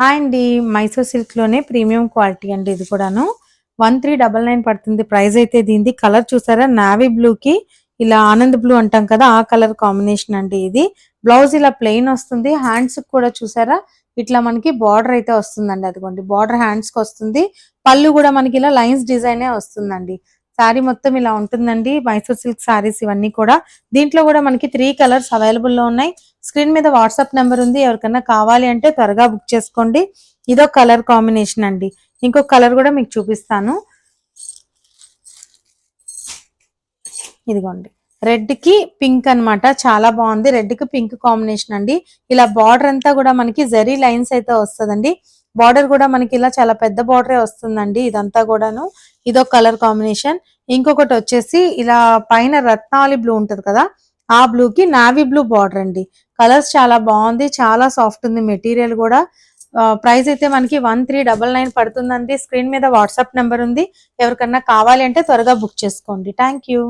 Hi అండి. Mysore సిల్క్‌లోనే premium quality అండి ఇది కూడాను. 1399 పడుతుంది ప్రైస్ అయితే దీనిది. కలర్ చూసారా నావీ బ్లూకి ఇలా ఆనంద్ బ్లూ అంటాం కదా! ఆ కలర్ కాంబినేషన్ అండి ఇది. బ్లౌజ్ ఇలా ప్లెయిన్ వస్తుంది. హ్యాండ్స్‌కి కూడా చూసారా ఇట్లా మనకి బార్డర్ అయితే వస్తుందండి. అదిగోండి బార్డర్ హ్యాండ్స్‌కొస్తుంది. పళ్ళు కూడా మనకి ఇలా లైన్స్ డిజైనే వస్తుందండి. శారీ మొత్తం ఇలా ఉంటుందండి. మైసూర్ సిల్క్ శారీస్ ఇవన్నీ కూడా. దీంట్లో కూడా మనకి 3 కలర్స్ అవైలబుల్‌లో ఉన్నాయి. స్క్రీన్ మీద వాట్సాప్ నెంబర్ ఉంది. ఎవరికన్నా కావాలి అంటే త్వరగా బుక్ చేసుకోండి. ఇదో కలర్ కాంబినేషన్ అండి. ఇంకొక కలర్ కూడా మీకు చూపిస్తాను. ఇదిగోండి రెడ్ కి పింక్ అన్నమాట. చాలా బాగుంది. రెడ్ కి పింక్ కాంబినేషన్ అండి. ఇలా బార్డర్ అంతా కూడా మనకి జరీ లైన్స్ అయితే వస్తుందండి. బార్డర్ కూడా మనకి ఇలా చాలా పెద్ద బార్డరే వస్తుందండి ఇదంతా కూడాను. ఇదో కలర్ కాంబినేషన్. ఇంకొకటి వచ్చేసి ఇలా పైన రత్నావళి బ్లూ ఉంటది కదా, ఆ బ్లూ కి నావీ బ్లూ బార్డర్ అండి. కలర్స్ చాలా బాగుంది. చాలా సాఫ్ట్ ఉంది మెటీరియల్ కూడా. ప్రైస్ అయితే మనకి 1399 పడుతుందండి. స్క్రీన్ మీద వాట్సాప్ నెంబర్ ఉంది. ఎవరికన్నా కావాలి అంటే త్వరగా బుక్ చేసుకోండి. Thank you.